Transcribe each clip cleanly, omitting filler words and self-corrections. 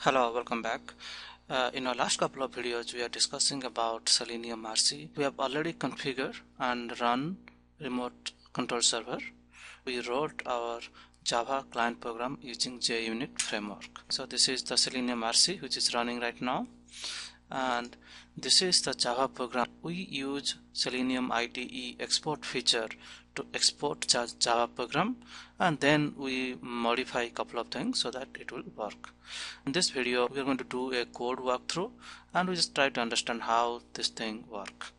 Hello, welcome back. In our last couple of videos, we are discussing about Selenium RC. We have already configured and run remote control server. We wrote our Java client program using JUnit framework. So this is the Selenium RC which is running right now. And this is the Java program. We use Selenium IDE export feature to export Java program, and then we modify a couple of things so that it will work. In this video we are going to do a code walkthrough and we just try to understand how this thing works.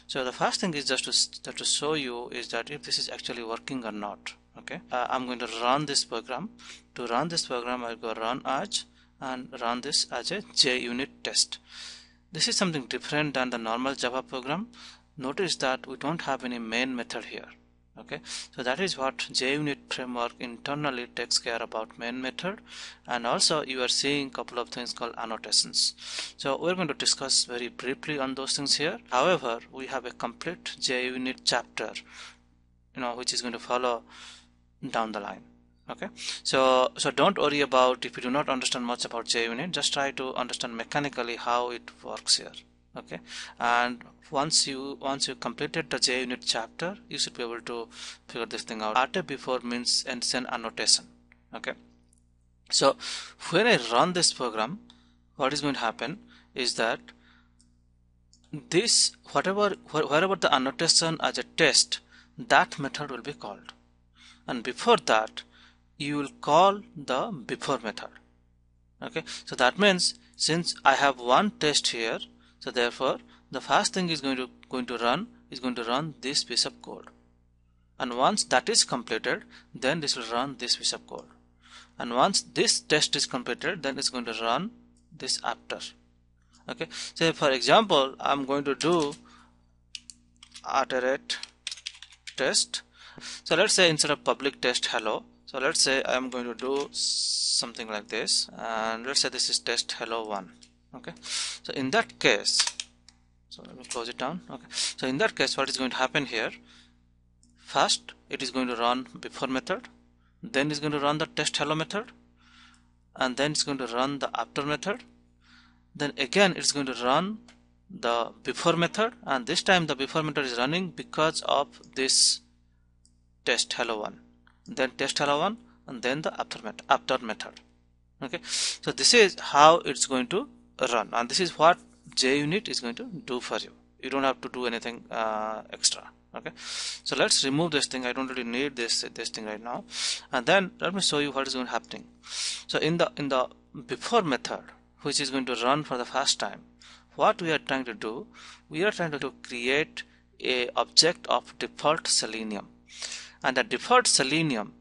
So the first thing is just to show you is that if this is actually working or not. Okay, I'm going to run this program. To run this program, I'll go run as and run this as a JUnit test. This is something different than the normal Java program. Notice that we don't have any main method here. Okay, so that is what JUnit framework internally takes care about main method, and also you are seeing a couple of things called annotations. So we're going to discuss very briefly on those things here. However, we have a complete JUnit chapter, which is going to follow down the line. Okay, so don't worry about if you do not understand much about JUnit. Just try to understand mechanically how it works here. Okay, and once you completed the JUnit chapter, you should be able to figure this thing out. RT before means and send annotation. Okay, so when I run this program, what is going to happen is that this wherever the annotation as a test, that method will be called, and before that you will call the before method. Okay, so that means since I have one test here, so therefore the first thing is going to run this piece of code, and once that is completed, then this will run this piece of code, and once this test is completed, then it's going to run this after. Okay, so for example, I'm going to do iterate test. So let's say instead of public test hello, so let's say I'm going to do something like this, and let's say this is test hello 1. Okay, so in that case, so let me close it down. Okay, so in that case, what is going to happen here? First, it is going to run before method, then it's going to run the test hello method, and then it's going to run the after method. Then again, it's going to run the before method, and this time the before method is running because of this test hello 1. Then test hello 1, and then the after method. Okay, so this is how it's going to run, and this is what JUnit is going to do for you. You don't have to do anything extra. Okay, so let's remove this thing. I don't really need this thing right now, and then let me show you what is going to happen. So in the before method, which is going to run for the first time, what we are trying to do, we are trying to create a object of default Selenium, and the default Selenium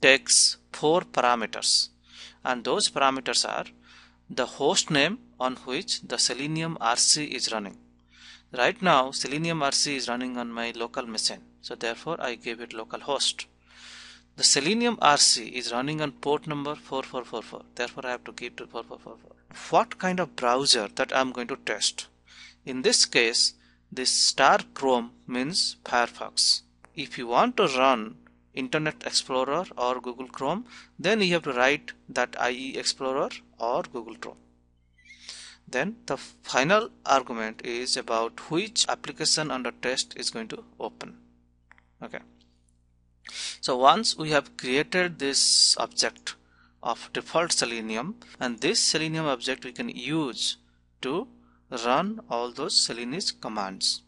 takes 4 parameters, and those parameters are the host name on which the Selenium RC is running. Right now Selenium RC is running on my local machine, so therefore I gave it localhost. The Selenium RC is running on port number 4444, therefore I have to give to 4444. What kind of browser that I'm going to test? In this case, this star Chrome means Firefox. If you want to run Internet Explorer or Google Chrome, then you have to write that IE Explorer or Google Chrome. Then the final argument is about which application under test is going to open. Okay, so once we have created this object of default Selenium, and this Selenium object we can use to run all those Selenium commands,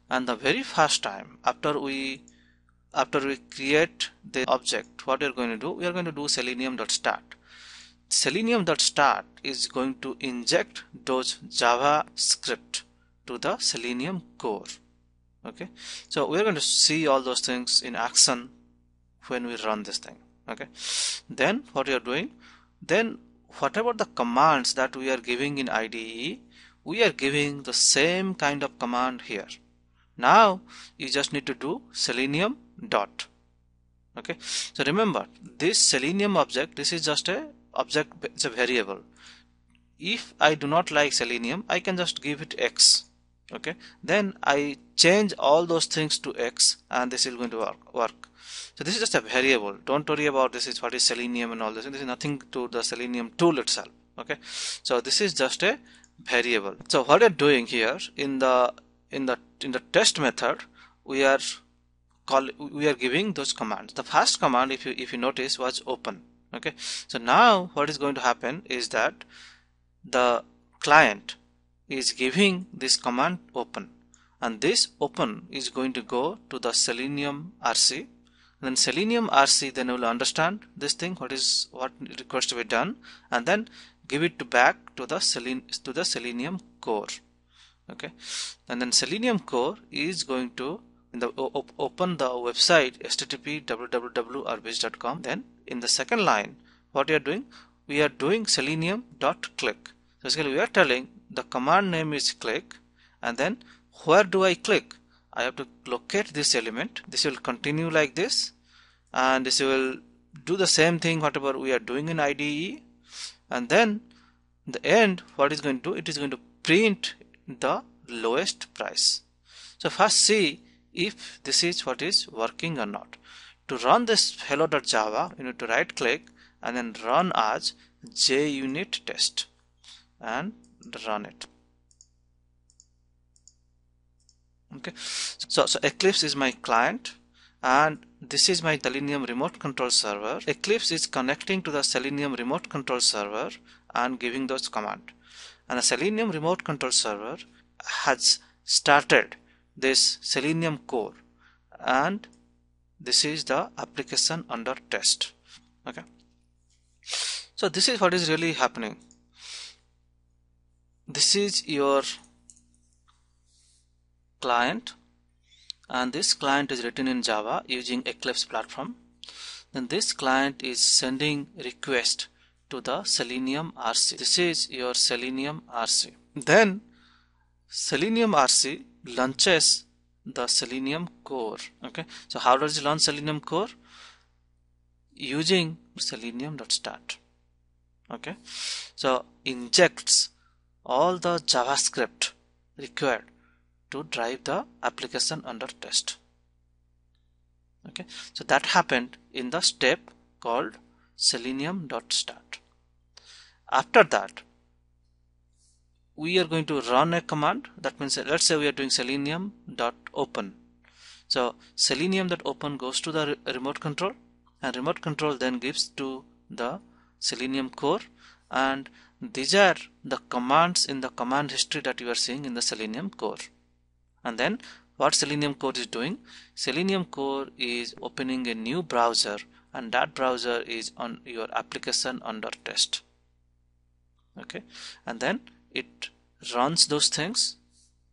and the very first time after we create the object, what we are going to do, we are going to do selenium.start. Selenium.start is going to inject those JavaScript to the Selenium core. Okay, so we are going to see all those things in action when we run this thing. Okay, then what we are doing, then whatever the commands that we are giving in IDE, we are giving the same kind of command here. Now you just need to do Selenium dot. Okay, so remember this Selenium object, this is just a object, it's a variable. If I do not like Selenium, I can just give it X. Okay, then I change all those things to X, and this is going to work. So this is just a variable. Don't worry about this is what is Selenium and all this. This is nothing to the Selenium tool itself. Okay, so this is just a variable. So what we're doing here in the test method, we are giving those commands. The first command, if you notice, was open. Okay, so now what is going to happen is that the client is giving this command open, and this open is going to go to the Selenium RC. Then Selenium RC then will understand this thing, what requires to be done, and then give it back to the Selenium core. Okay, and then Selenium core is going to open the website http www.rbase.com. Then in the second line, what we are doing, we are doing selenium.click. So basically we are telling the command name is click, and then where do I click? I have to locate this element. This will continue like this, and this will do the same thing whatever we are doing in IDE, and then in the end what is going to do, it is going to print the lowest price. So first see if this is what is working or not. To run this hello.java, you need to right click and then run as JUnit test and run it. Okay, so Eclipse is my client and this is my Selenium remote control server. Eclipse is connecting to the Selenium remote control server and giving those commands, and the Selenium remote control server has started this Selenium core, and this is the application under test. Okay, so this is what is really happening. This is your client, and this client is written in Java using Eclipse platform. Then this client is sending request to the Selenium RC. This is your Selenium RC. Then Selenium RC launches the Selenium core. Okay, so how does it launch Selenium core? Using selenium.start. Okay, so injects all the JavaScript required to drive the application under test. Okay, so that happened in the step called selenium.start. After that, we are going to run a command. That means, let's say we are doing selenium.open. So selenium.open goes to the remote control, and remote control then gives to the Selenium core, and these are the commands in the command history that you are seeing in the Selenium core. And then what Selenium core is doing, Selenium core is opening a new browser, and that browser is on your application under test. Okay, and then it runs those things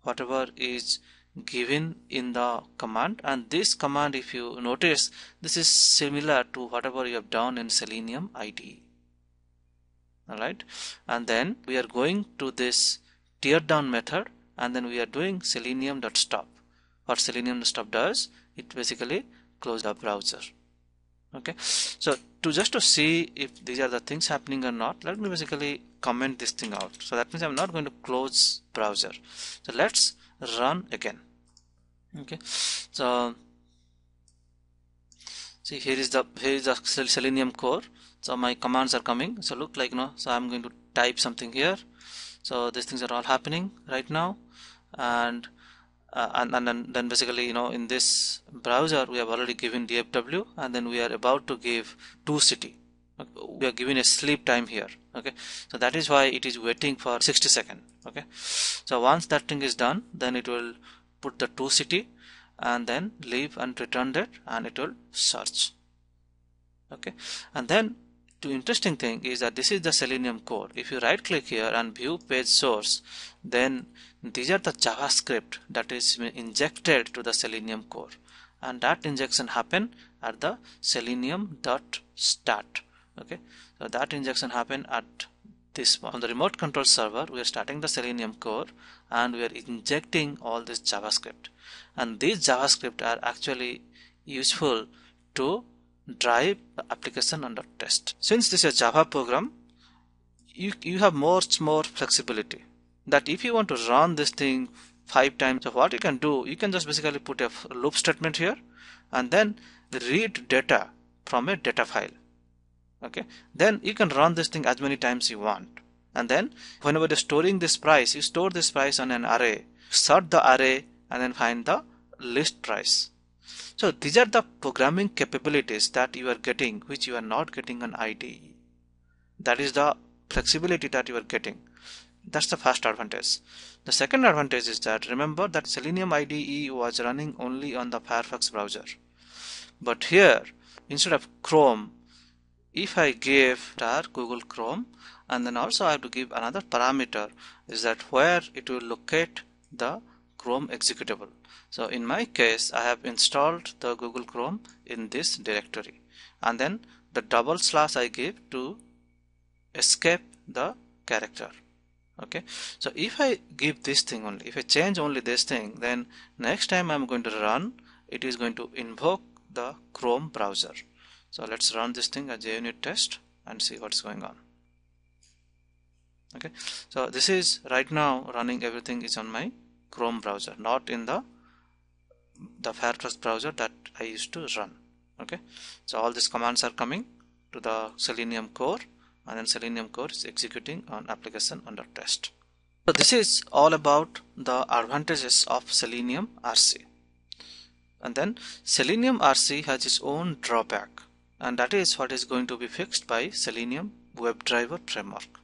whatever is given in the command, and this command, if you notice, this is similar to whatever you have done in Selenium IDE. Alright, and then we are going to this teardown method, and then we are doing selenium.stop. What selenium.stop does, it basically closes the browser. Okay, so just to see if these are the things happening or not, let me basically comment this thing out. So that means I'm not going to close browser. So let's run again. Okay, so see, here is the Selenium core. So my commands are coming. So look like, so I'm going to type something here. So these things are all happening right now, and then basically, in this browser we have already given DFW, and then we are about to give toCity. We are giving a sleep time here. Okay, so that is why it is waiting for 60 seconds. Okay, so once that thing is done, then it will put the toCity and then leave and return that, and it will search. Okay, and then the interesting thing is that this is the Selenium core. If you right click here and view page source, then these are the JavaScript that is injected to the Selenium core, and that injection happen at the selenium.start. Okay, so that injection happen at this one. On the remote control server, we are starting the Selenium core and we are injecting all this JavaScript, and these JavaScript are actually useful to drive the application under test. Since this is a Java program, you have much more flexibility, that if you want to run this thing 5 times, so what you can do, you can just basically put a loop statement here and then read data from a data file. Okay, then you can run this thing as many times you want. And then whenever you're storing this price, you store this price on an array, sort the array, and then find the list price. So these are the programming capabilities that you are getting, which you are not getting on IDE. That is the flexibility that you are getting. That's the first advantage. The second advantage is that, remember that Selenium IDE was running only on the Firefox browser. But here, instead of Chrome, if I give tar Google Chrome, and then also I have to give another parameter, is that where it will locate the Chrome executable. So in my case, I have installed the Google Chrome in this directory, and then the double slash I give to escape the character. Okay, so if I give this thing only, if I change only this thing, then next time I'm going to run, it is going to invoke the Chrome browser. So let's run this thing as a unit test and see what's going on. Okay, so this is right now running, everything is on my Chrome browser, not in the Firefox browser that I used to run. Okay, so all these commands are coming to the Selenium core, and then Selenium core is executing on application under test. So this is all about the advantages of Selenium RC. And then Selenium RC has its own drawback, and that is what is going to be fixed by Selenium WebDriver framework.